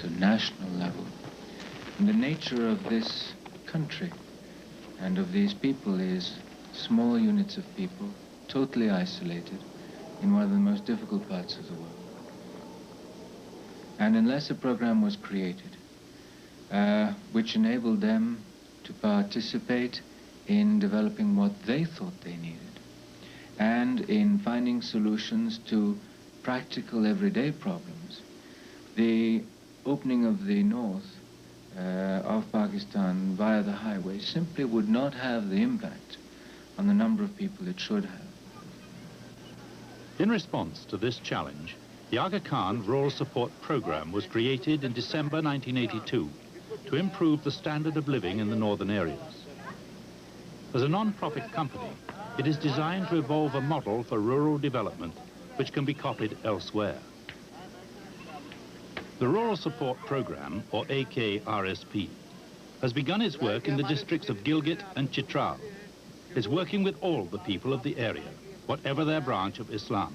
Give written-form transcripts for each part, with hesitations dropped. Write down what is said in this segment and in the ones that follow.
at a national level. And the nature of this country and of these people is small units of people, totally isolated in one of the most difficult parts of the world. And unless a program was created which enabled them to participate in developing what they thought they needed and in finding solutions to practical everyday problems, the opening of the north of Pakistan via the highway simply would not have the impact on the number of people it should have. In response to this challenge, the Aga Khan Rural Support Program was created in December 1982 to improve the standard of living in the northern areas. As a non-profit company, it is designed to evolve a model for rural development which can be copied elsewhere. The Rural Support Program, or AKRSP, has begun its work in the districts of Gilgit and Chitral. It's working with all the people of the area, whatever their branch of Islam.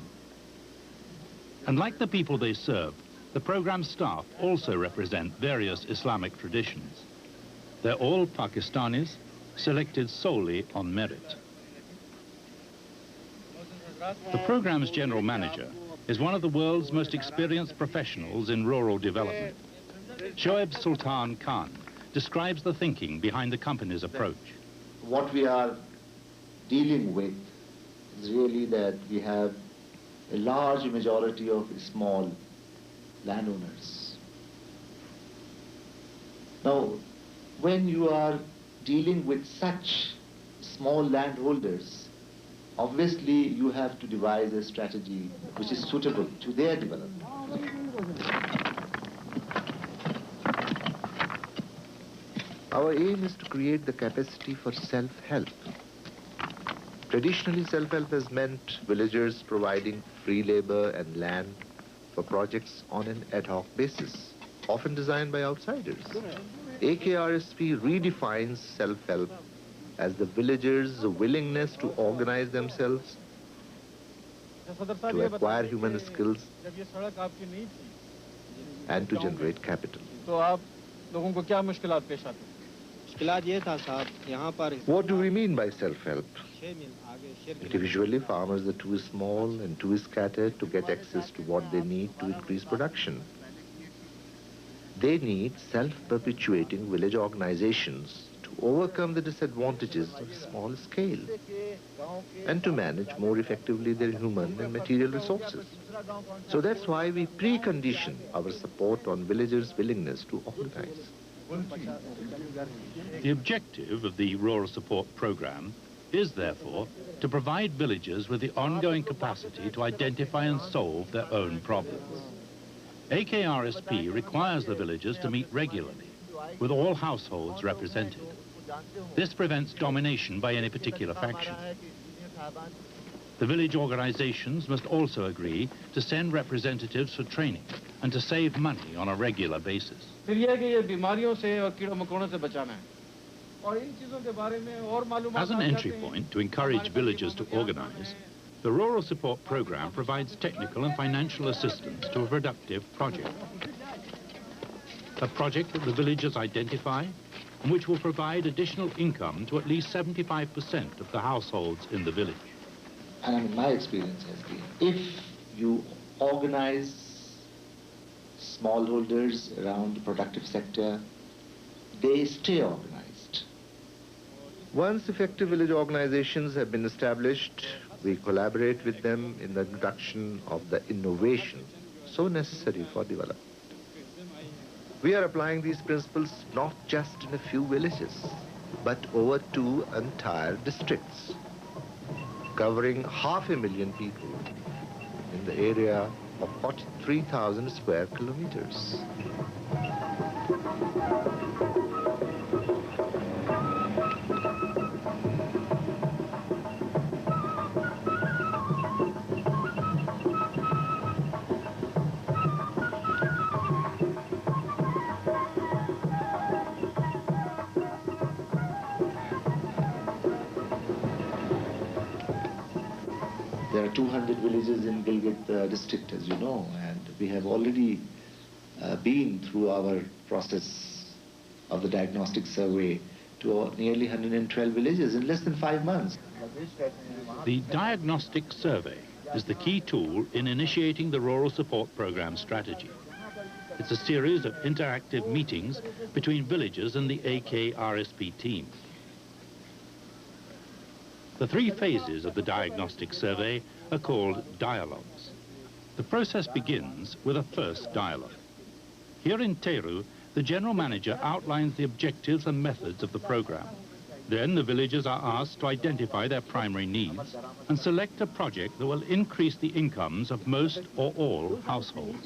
And like the people they serve, the program's staff also represent various Islamic traditions. They're all Pakistanis, selected solely on merit. The program's general manager is one of the world's most experienced professionals in rural development. Shoaib Sultan Khan describes the thinking behind the company's approach. What we are dealing with is really that we have a large majority of small landowners. Now, when you are dealing with such small landholders, obviously you have to devise a strategy which is suitable to their development. Our aim is to create the capacity for self-help. Traditionally, self-help has meant villagers providing free labor and land for projects on an ad hoc basis, often designed by outsiders. AKRSP redefines self-help as the villagers' willingness to organize themselves, to acquire human skills, and to generate capital. What do we mean by self-help? Individually, farmers are too small and too scattered to get access to what they need to increase production. They need self-perpetuating village organizations to overcome the disadvantages of small scale and to manage more effectively their human and material resources. So that's why we precondition our support on villagers' willingness to organize. The objective of the Rural Support Program is, therefore, to provide villagers with the ongoing capacity to identify and solve their own problems. AKRSP requires the villagers to meet regularly, with all households represented. This prevents domination by any particular faction. The village organizations must also agree to send representatives for training and to save money on a regular basis. As an entry point to encourage villagers to organize, the Rural Support Program provides technical and financial assistance to a productive project. A project that the villagers identify and which will provide additional income to at least 75% of the households in the village. And my experience has been, if you organize smallholders around the productive sector, they stay organized. Once effective village organizations have been established, we collaborate with them in the introduction of the innovation so necessary for development. We are applying these principles not just in a few villages, but over 2 entire districts, covering 500,000 people in the area of 43,000 square kilometers. There are 200 villages in Gilgit district, as you know, and we have already been through our process of the diagnostic survey to nearly 112 villages in less than 5 months. The Diagnostic Survey is the key tool in initiating the Rural Support Programme strategy. It's a series of interactive meetings between villagers and the AKRSP team. The 3 phases of the Diagnostic Survey are called dialogues. The process begins with a first dialogue. Here in Teru, the General Manager outlines the objectives and methods of the programme. Then the villagers are asked to identify their primary needs and select a project that will increase the incomes of most or all households.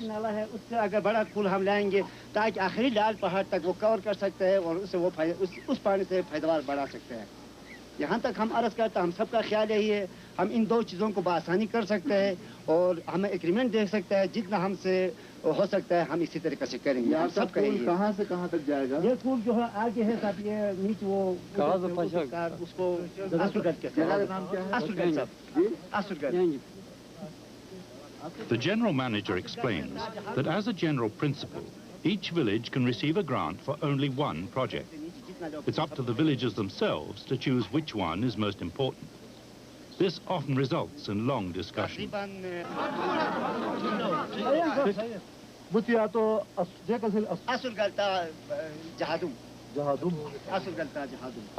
यहाँ तक हम अर्ज करते हैं, हम सबका ख्याल यही है, हम इन 2 चीज़ों को बआसानी कर सकते हैं और हमें एग्रीमेंट दे सकते हैं, जितना हमसे हो सकता है हम इसी तरीके से करेंगे। हम सब कहेंगे कहाँ से कहाँ तक जाएगा? ये स्कूल जो है आगे है साहब, ये नीचे वो उसको असुरगढ़ के नाम क्या है? असुरगढ़ साहब, Asurgarh. The General Manager explains that as a general principle, each village can receive a grant for only one project. It's up to the villagers themselves to choose which one is most important. This often results in long discussions.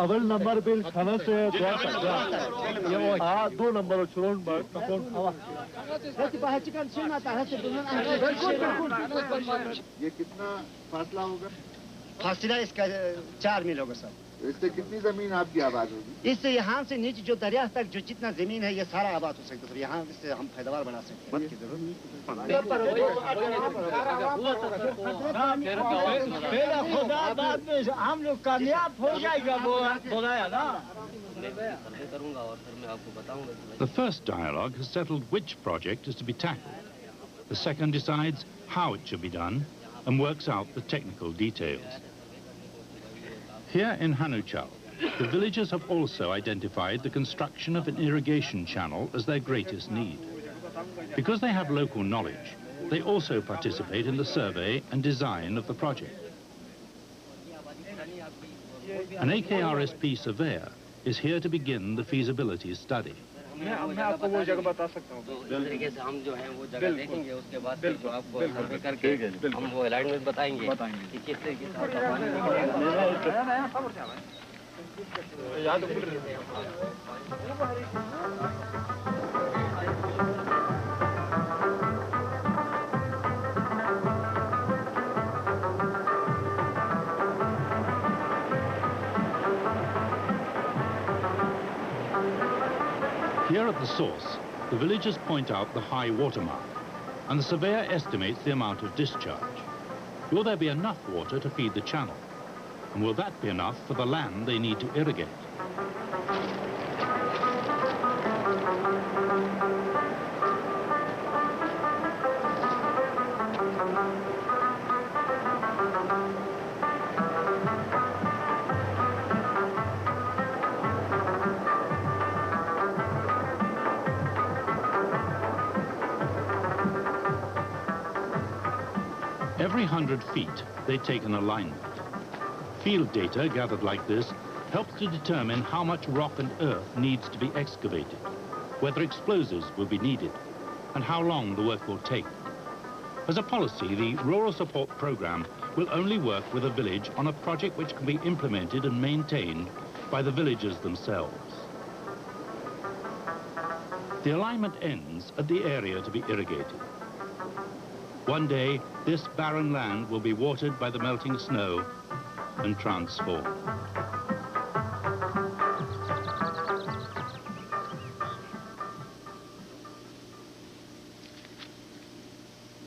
Aval number bill खाना से 2 number छोड़ ये कितना फासला होगा? फासला इसका 4 मील होगा सर। इससे कितनी जमीन आपकी आबाद होगी? इससे यहाँ से नीचे जो दरिया तक जो जितना जमीन है ये सारा आबाद हो सकता है। यहाँ इससे हम पैदावार बढ़ा सकते हैं। हम लोग कामयाब हो जाएगा वो बोलाया ना। The first dialogue has settled which project is to be tackled. The second decides how it should be done and works out the technical details. Here in Hanuchal, the villagers have also identified the construction of an irrigation channel as their greatest need. Because they have local knowledge, they also participate in the survey and design of the project. An AKRSP surveyor is here to begin the feasibility study. मैं आपको वो जगह बता सकता हूँ। इस तरीके से हम जो है वो जगह देखेंगे, उसके बाद फिर जो आपको सर्वे करके हम वो अलाइनमेंट बताएंगे कि किस तरीके से आपका पानी Here at the source, the villagers point out the high water mark, and the surveyor estimates the amount of discharge. Will there be enough water to feed the channel? And will that be enough for the land they need to irrigate? Every 100 feet, they take an alignment. Field data gathered like this helps to determine how much rock and earth needs to be excavated, whether explosives will be needed, and how long the work will take. As a policy, the Rural Support Programme will only work with a village on a project which can be implemented and maintained by the villagers themselves. The alignment ends at the area to be irrigated. One day, this barren land will be watered by the melting snow and transformed.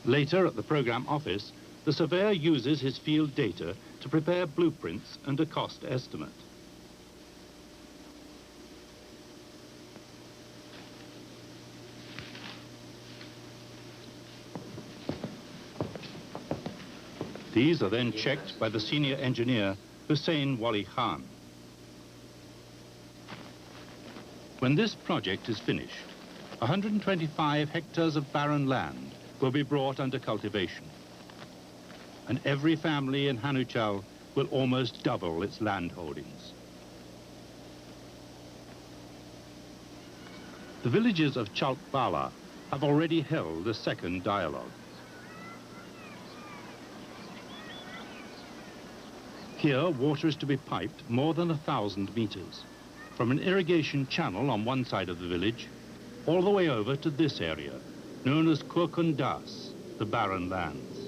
Later, at the programme office, the surveyor uses his field data to prepare blueprints and a cost estimate. These are then checked by the senior engineer, Hussein Wali Khan. When this project is finished, 125 hectares of barren land will be brought under cultivation. and every family in Hanuchal will almost double its land holdings. The villages of Chalkbala have already held a second dialogue. Here, water is to be piped more than 1,000 meters, from an irrigation channel on one side of the village, all the way over to this area, known as Kurkundas, the barren lands.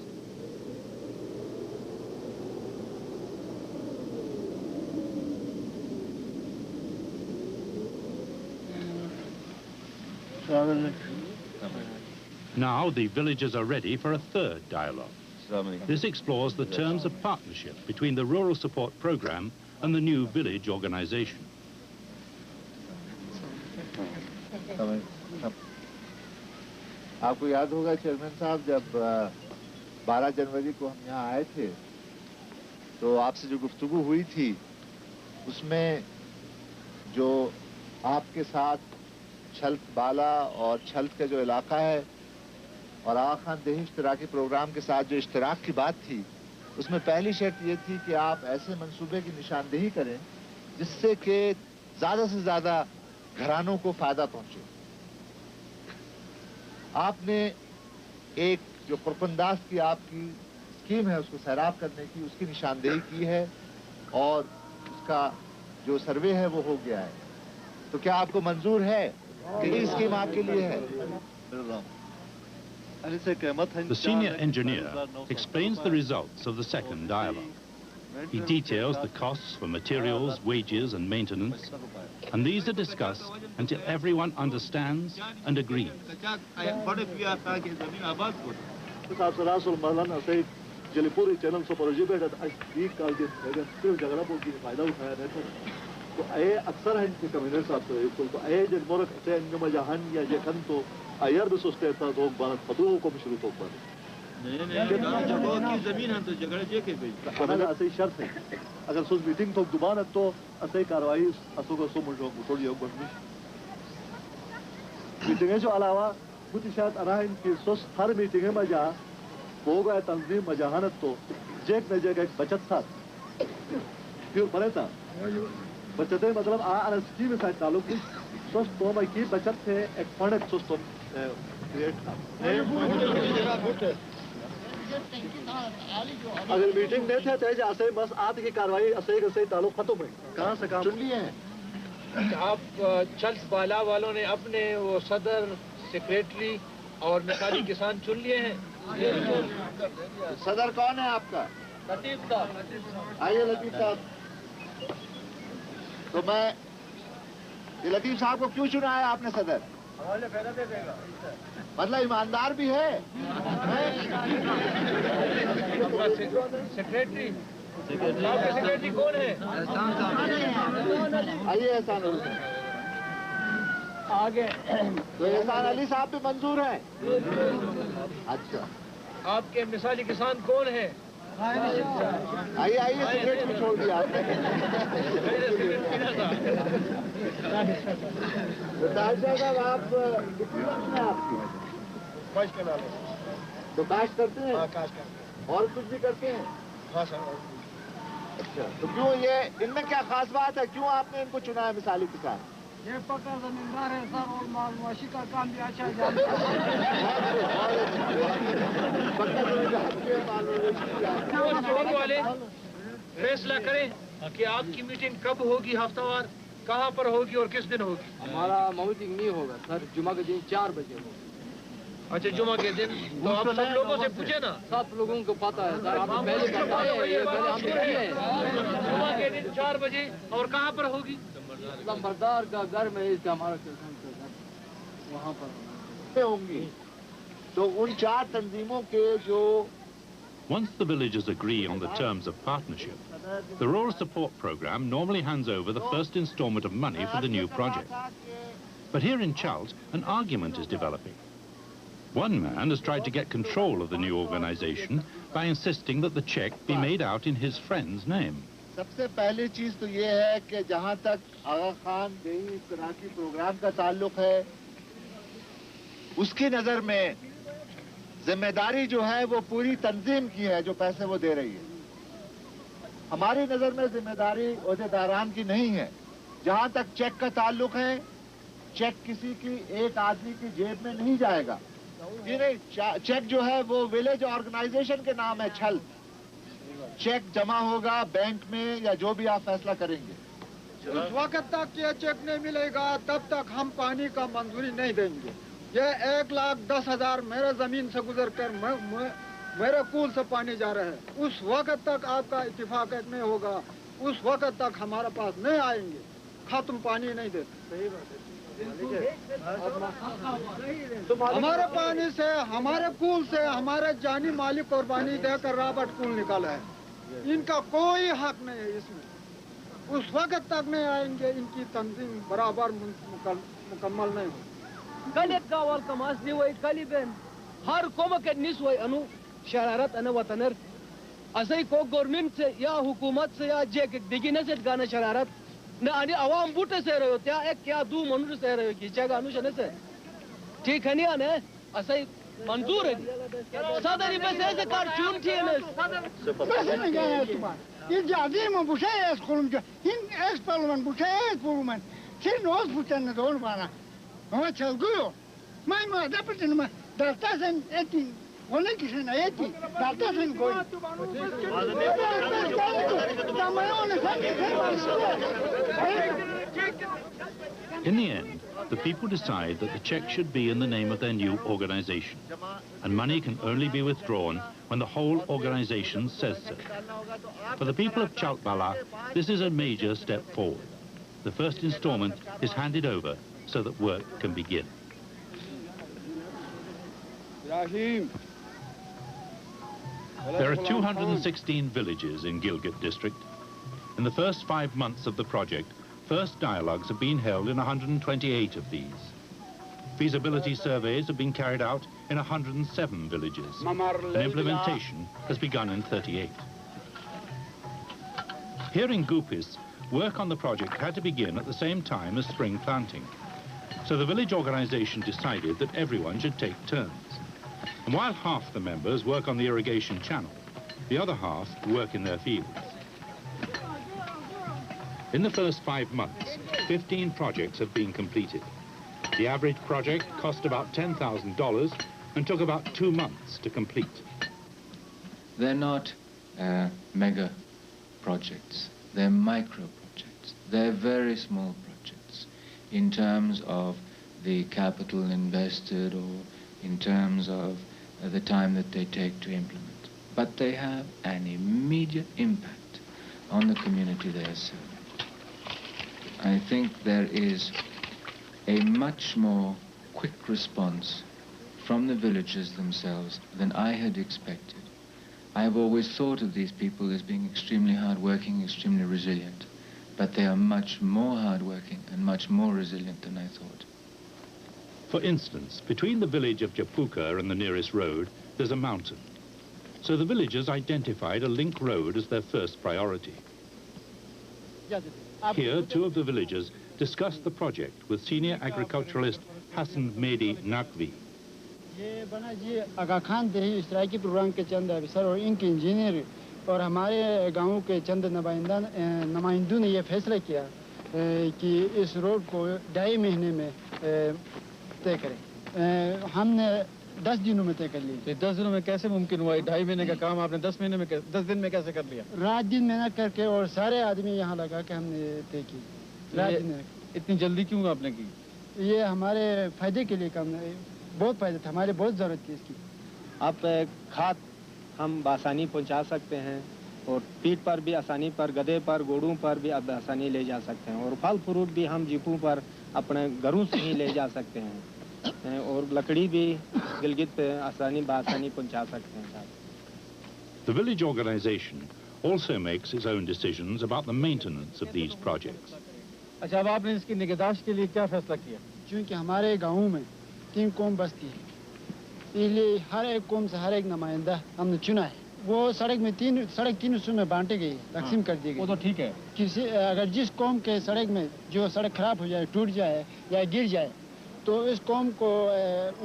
Now the villagers are ready for a third dialogue. This explores the terms of partnership between the Rural Support Program and the new village organization. आपको याद होगा chairman साहब, जब 12 जनवरी को हम यहाँ आए थे तो आपसे जो गुफ्तगू हुई थी उसमें जो आपके साथ छल्त बाला और छल्त का जो इलाका है और आगा खान देही इश्तराकी प्रोग्राम के साथ जो इश्तराक की बात थी, उसमें पहली शर्त ये थी कि आप ऐसे मंसूबे की निशानदेही करें जिससे कि ज़्यादा से ज़्यादा घरानों को फ़ायदा पहुँचे। आपने एक जो कुरकुंदास की आपकी स्कीम है उसको सैराब करने की, उसकी निशानदेही की है और उसका जो सर्वे है वो हो गया है। तो क्या आपको मंजूर है कि ये स्कीम आपके लिए है? The senior engineer explains the results of the second dialogue. He details the costs for materials, wages and maintenance, and these are discussed until everyone understands and agrees. Iyer भी सोचते था तो बात पतों को भी शुरू तो पर जगह की जमीन है तो जगह जे के पे अगर ऐसी शर्त है अगर सोच मीटिंग तो दोबारा तो ऐसे कार्रवाई असो को सो मुझो थोड़ी योग बनी मीटिंग जो अलावा कुछ शायद अराइन की सोच हर मीटिंग में जा होगा तंजीम मजाहनत तो जेक न जेक एक बचत था फिर पड़े था बचतें मतलब आ स्कीम में साथ ताल्लुक थी सोच तो मैं की बचत है एक फंड सोच तो अगर मीटिंग नहीं थे तो ऐसे बस आज की कार्रवाई ऐसे ताल्लुक खत्म है। कहाँ से काम चुन लिए हैं आप? चल्त बाला वालों ने अपने वो सदर, सेक्रेटरी और मिसाली किसान चुन लिए हैं। सदर कौन है आपका? लतीफ साहब। आइए लतीफ साहब। तो मैं ये लतीफ साहब को क्यों चुना है आपने सदर? हमारे फायदा दे देगा, मतलब ईमानदार भी है। सेक्रेटरी आपके सेक्रेटरी कौन है? आइए एहसान अली आगे। तो एहसान अली साहब भी मंजूर है। अच्छा, आपके मिसाली किसान कौन है? आइए आइए, सेक्रेटरी छोड़ दिया आपने। साहब आप कितनी जमीन है आपकी? 5 कनाल। तो काश करते हैं? हाँ, काश करते हैं। और कुछ भी करते हैं? हाँ सर। अच्छा, तो क्यों ये इनमें क्या खास बात है, क्यों आपने इनको चुना है मिसाली किसान? ये पक्का जमींदार है सर और मालवाशी का काम भी अच्छा है। वाले फैसला करें कि आपकी मीटिंग कब होगी, हफ्तावार कहाँ पर होगी और किस दिन होगी? हमारा मीटिंग नहीं होगा सर, जुमा के दिन 4 बजे होगा। अच्छा, जुमा के दिन। तो आप सब लोगों से पूछे ना। 7 लोगों को पता है सर, आप पहले बताए, ये पहले हम किए हैं। जुमा के दिन 4 बजे और कहाँ पर होगी? लंबरदार का घर में, इसका हमारा वहाँ पर होंगी। तो उन 4 तंजीमों के जो Once the villagers agree on the terms of partnership, the Rural Support Program normally hands over the first installment of money for the new project. But here in Chalt, an argument is developing. One man has tried to get control of the new organization by insisting that the check be made out in his friend's name. सबसे पहली चीज तो ये है कि जहाँ तक आगा खान देही इश्तराकी प्रोग्राम का ताल्लुक है, उसकी नजर में जिम्मेदारी जो है वो पूरी तंजीम की है जो पैसे वो दे रही है। हमारी नजर में जिम्मेदारी ओहदेदारान की नहीं है। जहां तक चेक का ताल्लुक है, चेक किसी की एक आदमी की जेब में नहीं जाएगा। ये नहीं, चेक जो है वो विलेज ऑर्गेनाइजेशन के नाम है। छल चेक जमा होगा बैंक में या जो भी आप फैसला करेंगे। उस वक्त तक ये चेक नहीं मिलेगा तब तक हम पानी का मंजूरी नहीं देंगे। ये 1,10,000 मेरे जमीन से गुजर कर मेरे कूल से पानी जा रहा है। उस वक्त तक आपका इत्तेफाक नहीं होगा, उस वक्त तक हमारे पास नहीं आएंगे। खत्म पानी नहीं देते। सही बात है। हमारे पानी से, हमारे कूल से हमारे जानी मालिक कुर्बानी देकर रॉबर्ट कूल निकाला है। इनका कोई हक नहीं है इसमें। उस वक्त तक नहीं आएंगे, इनकी तंजीम बराबर मुकम्मल नहीं हो। कल गावल कमास दी वही कल बेन हर कोम के निस वही अनु शरारत अन वतनर असई को गवर्नमेंट से या हुकूमत से या जे के दिगी न से गाना शरारत न अनि आवाम बूटे से रहे हो त्या एक क्या दू मनुष्य से रहे हो की जगह अनुशने से ठीक है नहीं आने असई मंजूर है सदरी पे से कार चून थी ने ये जादी में bushy es kolum jo in es parliament buşe es parliament sen nos buçan ne doğru bana ama çalgıyor mayma da pırtın mı dartasen eti ona kişinin eti dartasen koy In the end, the people decide that the check should be in the name of their new organization, and money can only be withdrawn when the whole organization says so. For the people of Chaltbala, this is a major step forward. The first installment is handed over so that work can begin. There are 216 villages in Gilgit district. In the first 5 months of the project, first dialogues have been held in 128 of these. Feasibility surveys have been carried out in 107 villages, and implementation has begun in 38. Here in Gupis, work on the project had to begin at the same time as spring planting. So the village organization decided that everyone should take turns. And while half the members work on the irrigation channel, the other half work in their fields. In the first 5 months, 15 projects have been completed. The average project cost about $10,000 and took about 2 months to complete. They're not mega projects, they're micro projects. They're very small projects in terms of the capital invested or in terms of the time that they take to implement. But they have an immediate impact on the community they are serving. I think there is a much more quick response from the villagers themselves than I had expected. I've always thought of these people as being extremely hardworking, extremely resilient, but they are much more hardworking and much more resilient than I thought. For instance, between the village of Japuka and the nearest road, there's a mountain. So the villagers identified a link road as their first priority. Here, 2 of the villagers discussed the project with senior agriculturalist Hassan Mehdi Naqvi. ये बना जी आगा खान देही इस्राइकी programme के चंद अफसर और इनके engineer और हमारे गांव के चंद नुमाइंदों ने ये फैसला किया कि इस रोड को 2.5 महीने में तय करें। हमने 10 दिनों में तय कर लिया। 10 दिनों में कैसे मुमकिन हुआ? 2.5 महीने का काम आपने 10 दिन में कैसे कर लिया? रात दिन मेहनत करके और सारे आदमी यहाँ लगा के हमने तय की। रात दिन इतनी जल्दी क्यों आपने की? ये हमारे फायदे के लिए काम, बहुत फायदा था, हमारे बहुत ज़रूरत थी इसकी। आप खाद हम आसानी पहुंचा सकते हैं और पीठ पर भी आसानी पर, गधे पर, घोड़ों पर भी अब आसानी ले जा सकते हैं और फल फ्रूट भी हम जीपों पर अपने घरों से ही ले जा सकते हैं और लकड़ी भी गिलगित पे आसानी पहुंचा सकते हैं। The village organization also makes its own decisions about the maintenance of these projects. अच्छा, अब आपने इसकी निगहदाश्त के लिए क्या फैसला किया? क्योंकि हमारे गाँव में 3 कौम बसती है, इसलिए हर एक कौम से हर एक नुमाइंदा हमने चुना है। वो सड़क 3 हिस्सों में बांटे गई, तकसीम कर दी गई। वो तो ठीक है। किसी अगर जिस कौम के सड़क में जो सड़क खराब हो जाए, टूट जाए या गिर जाए, तो इस कौम को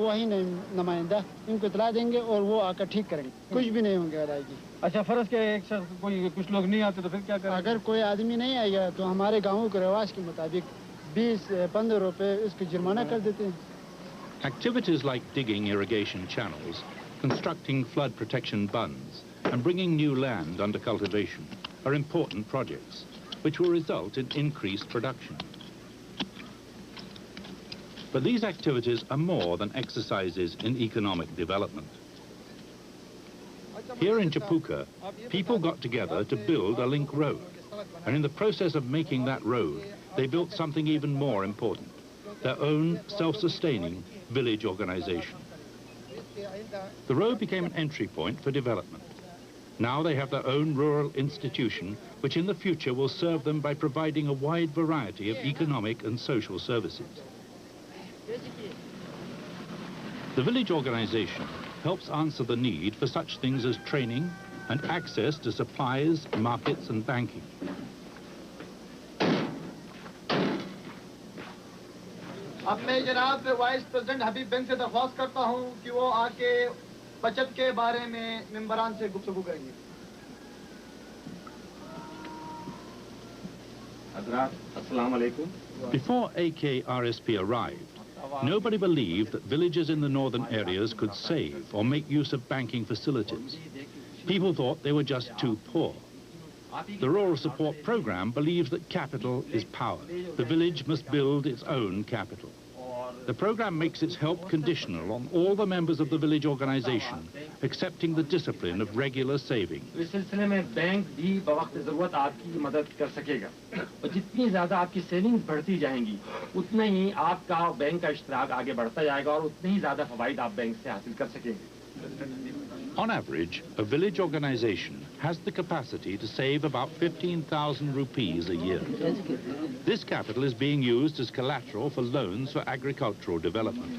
वही नुमाइंदा इनको इतला देंगे और वो आकर ठीक करेंगे, कुछ भी नहीं होंगे अदायगी। अच्छा, फर्ज के एक शख्स कोई कुछ लोग नहीं आते तो फिर क्या करें? अगर कोई आदमी नहीं आएगा तो हमारे गाँव के रिवाज के मुताबिक 20-15 रुपए इसको जुर्माना कर देते हैं। Activities like digging irrigation channels, constructing flood protection bunds, and bringing new land under cultivation are important projects, which will result in increased production. But these activities are more than exercises in economic development. Here in Chapuka, people got together to build a link road, and in the process of making that road, they built something even more important, their own self-sustaining village organization. The road became an entry point for development. Now they have their own rural institution, which in the future will serve them by providing a wide variety of economic and social services. The village organization helps answer the need for such things as training and access to supplies, markets and banking. अब मैं जनाब vice president हबीब bank से दरख्वास्त करता हूं कि वो आके बचत के बारे में मेंबरान से गुफ्तगू करेंगे। Assalamu alaikum. Before AKRSP arrived, nobody believed that villages in the northern areas could save or make use of banking facilities. People thought they were just too poor. The Rural Support Program believes that capital is power. The village must build its own capital. The program makes its help conditional on all the members of the village organization accepting the discipline of regular saving. इस सिलसिले में bank भी बवक्त ज़रूरत आपकी मदद कर सकेगा और जितनी ज़्यादा आपकी सेविंग्स बढ़ती जाएंगी उतना ही आपका बैंक का इश्तराक आगे बढ़ता जाएगा और उतने ही ज़्यादा फ़वाइद आप बैंक से हासिल कर सकेंगे। On average, a village organization has the capacity to save about 15,000 rupees a year. This capital is being used as collateral for loans for agricultural development.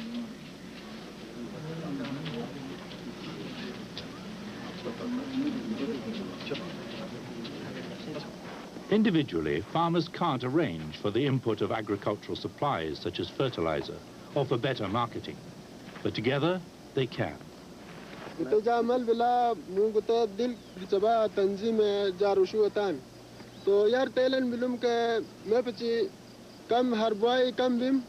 Individually, farmers can't arrange for the input of agricultural supplies such as fertilizer or for better marketing, but together they can. متجامل بلا موجودة دل بسبب تنظيم جاروشوتان تو يار تيلن بلوم ك ما بتشي كم هربواي كم بيم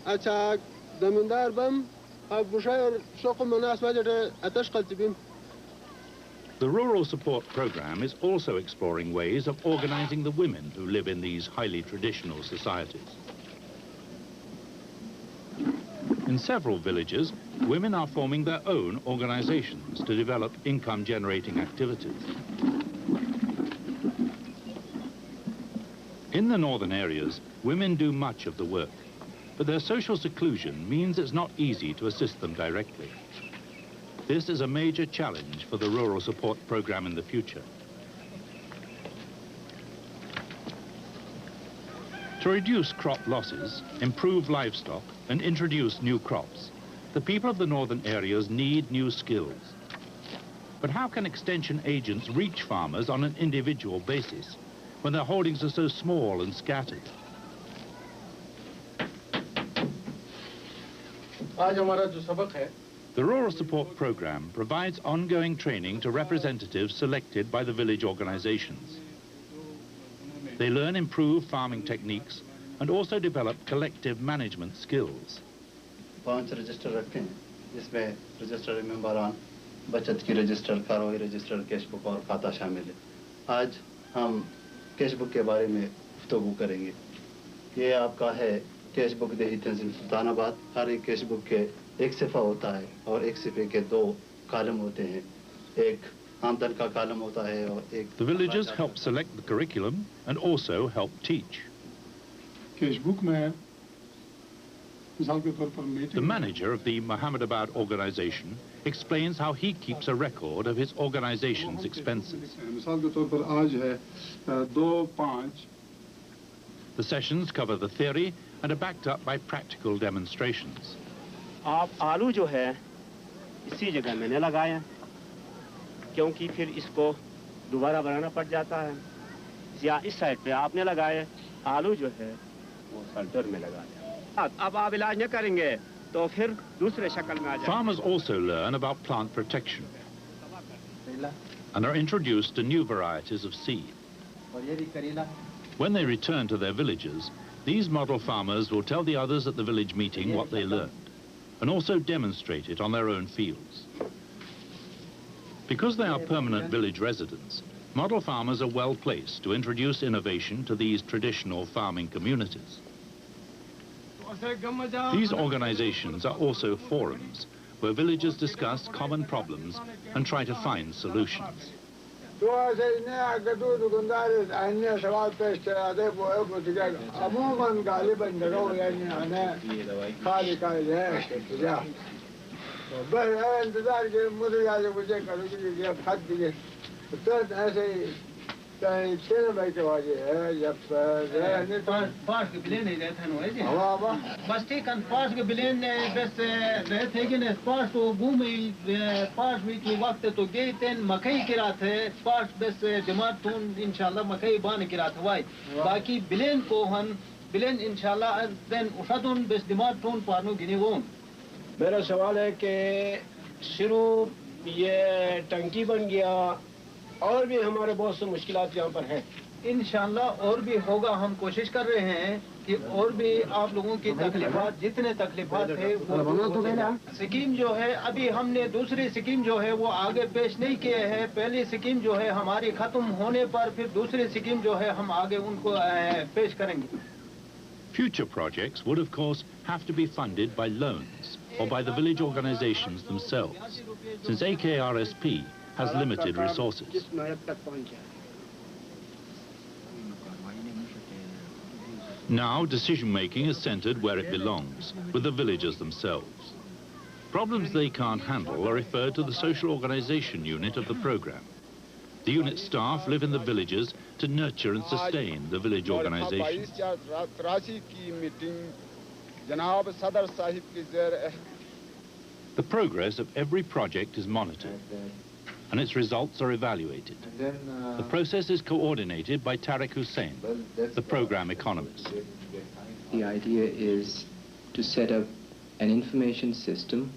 أشاك زميندار بام أبوشاير شوق مناس واجد أتشقل تبيم. The Rural Support Program is also exploring ways of organizing the women who live in these highly traditional societies. In several villages, women are forming their own organizations to develop income-generating activities. In the northern areas, women do much of the work, but their social seclusion means it's not easy to assist them directly. This is a major challenge for the Rural Support Program in the future. To reduce crop losses, improve livestock, and introduce new crops, the people of the northern areas need new skills. But how can extension agents reach farmers on an individual basis when their holdings are so small and scattered? The Rural Support Program provides ongoing training to representatives selected by the village organizations. They learn improved farming techniques and also develop collective management skills. 5 register रखे हैं जिसमें register मेंबरान बचत की register, कारोबारी register, cash book और खाता शामिल है। आज हम कैश बुक के बारे में गुफ्तगू करेंगे। ये आपका है कैश बुक देही तंजीम सुल्तानाबाद। हर एक कैश बुक के एक सिफा होता है और एक सिफे के 2 कॉलम होते हैं। एक आमदन का कॉलम होता है और एक। The villagers help select the curriculum and also help teach. Cash book में The manager of the Mohammadabad organization explains how he keeps a record of his organization's expenses. The sessions cover the theory and are backed up by practical demonstrations. आप आलू जो है इसी जगह मैंने लगाया क्योंकि फिर इसको दोबारा बनाना पड़ जाता है या इस साइड पे आपने लगाया आलू जो है वो सेंटर में लगाया अब आप इलाज न करेंगे तो फिर दूसरे शक्ल में आ जाएंगे. Farmers also learn about plant protection and are introduced to new varieties of seed. When they return to their villages, these model farmers will tell the others at the village meeting what they learned and also demonstrate it on their own fields. Because they are permanent village residents, model farmers are well placed to introduce innovation to these traditional farming communities. These organizations are also forums where villagers discuss common problems and try to find solutions. बस ठीक पास के villain बस रहते कि ने पास तो घूमे पास में की वक्त तो गए तेन मकई की रात है पास बस दिमाग टून इंशाल्लाह मकई बान की रात हुआ बाकी बिलेन को हम बिलेन इंशाल्लाह देन उठातून बस दिमाग टून पानो गिने वो. मेरा सवाल है कि शुरू ये टंकी बन गया और भी हमारे बहुत से मुश्किलात यहाँ पर हैं. इंशाल्लाह और भी होगा. हम कोशिश कर रहे हैं कि और भी आप लोगों की तकलीफात जितने तकलीफात है वो स्कीम जो है अभी हमने दूसरी स्कीम जो है वो आगे पेश नहीं किए हैं. पहली स्कीम जो है हमारी खत्म होने पर फिर दूसरी स्कीम जो है हम आगे उनको पेश करेंगे. Future projects would, of course, have to be funded by loans or by the village organizations themselves, since AKRSP has limited resources. Now, decision-making is centered where it belongs, with the villagers themselves. Problems they can't handle are referred to the social organization unit of the program. The unit staff live in the villages to nurture and sustain the village organization. The progress of every project is monitored, and its results are evaluated. The process is coordinated by Tariq Hussain, the program economist. The idea is to set up an information system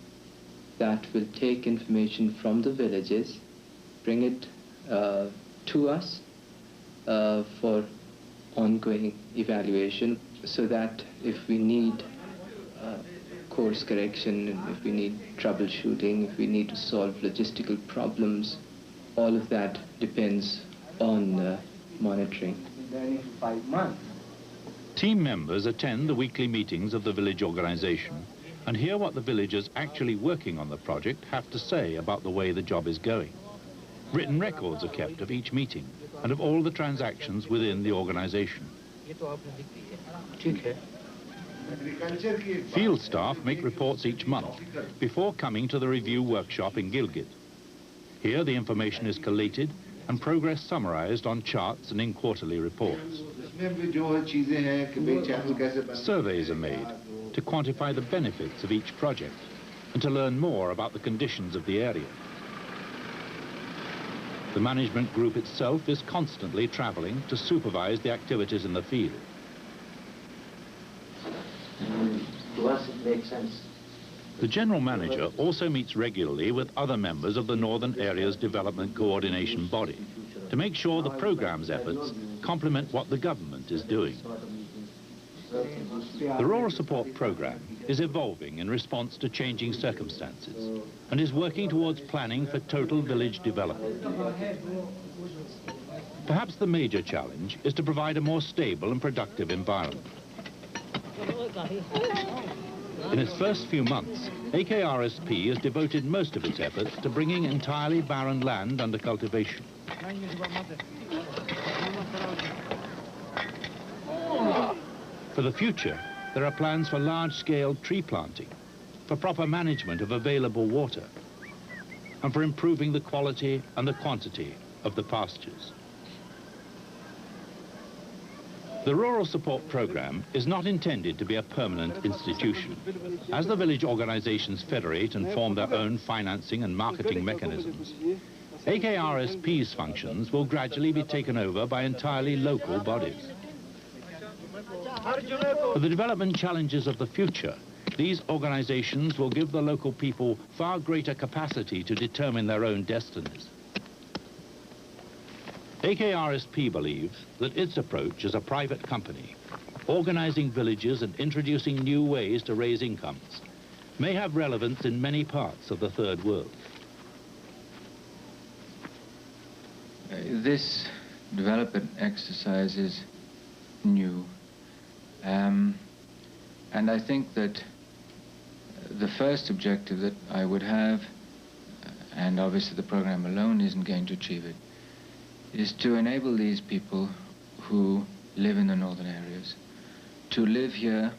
that will take information from the villages, bring it to us for ongoing evaluation, so that if we need course correction, if we need troubleshooting, if we need to solve logistical problems, all of that depends on monitoring. Team members attend the weekly meetings of the village organization and hear what the villagers actually working on the project have to say about the way the job is going. Written records are kept of each meeting and of all the transactions within the organization. Field staff make reports each month before coming to the review workshop in Gilgit. Here the information is collated and progress summarized on charts and in quarterly reports. Surveys are made to quantify the benefits of each project and to learn more about the conditions of the area. The management group itself is constantly traveling to supervise the activities in the field. To us it makes sense. The general manager also meets regularly with other members of the Northern Areas Development Coordination Body to make sure the program's efforts complement what the government is doing. The Rural Support Program is evolving in response to changing circumstances and is working towards planning for total village development. Perhaps the major challenge is to provide a more stable and productive environment. In its first few months, AKRSP has devoted most of its efforts to bringing entirely barren land under cultivation. For the future, there are plans for large-scale tree planting, for proper management of available water, and for improving the quality and the quantity of the pastures. The Rural Support Program is not intended to be a permanent institution. As the village organizations federate and form their own financing and marketing mechanisms, AKRSP's functions will gradually be taken over by entirely local bodies. For the development challenges of the future, these organizations will give the local people far greater capacity to determine their own destinies. AKRSP believes that its approach as a private company, organizing villages and introducing new ways to raise incomes, may have relevance in many parts of the Third World. This development exercise is new, and I think that the first objective that I would have, and obviously the program alone isn't going to achieve it, is to enable these people who live in the northern areas to live here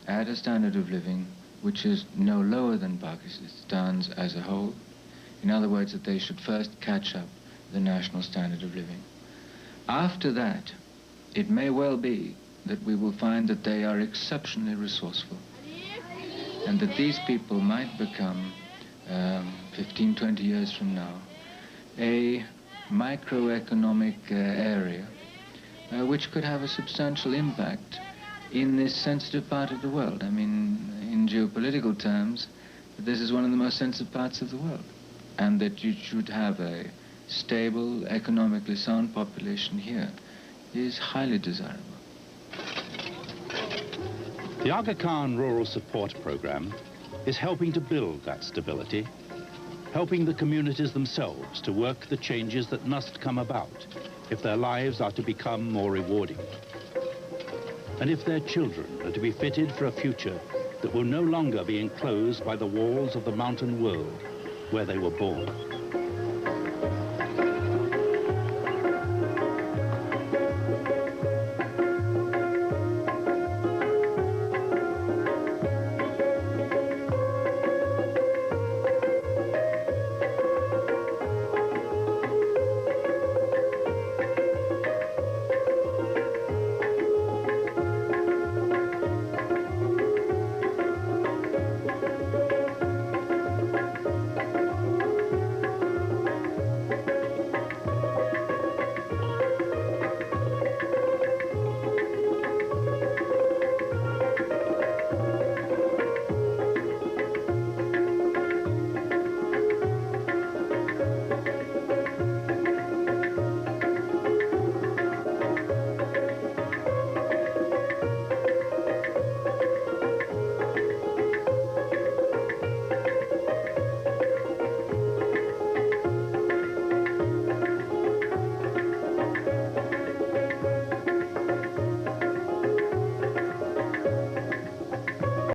at a standard of living which is no lower than Pakistan's as a whole. In other words, that they should first catch up the national standard of living. After that, it may well be that we will find that they are exceptionally resourceful and that these people might become, 15, 20 years from now, a microeconomic area which could have a substantial impact in this sensitive part of the world. I mean, in geopolitical terms, this is one of the most sensitive parts of the world, and that you should have a stable, economically sound population here is highly desirable. The Aga Khan Rural Support Program is helping to build that stability, helping the communities themselves to work the changes that must come about if their lives are to become more rewarding, and if their children are to be fitted for a future that will no longer be enclosed by the walls of the mountain world where they were born.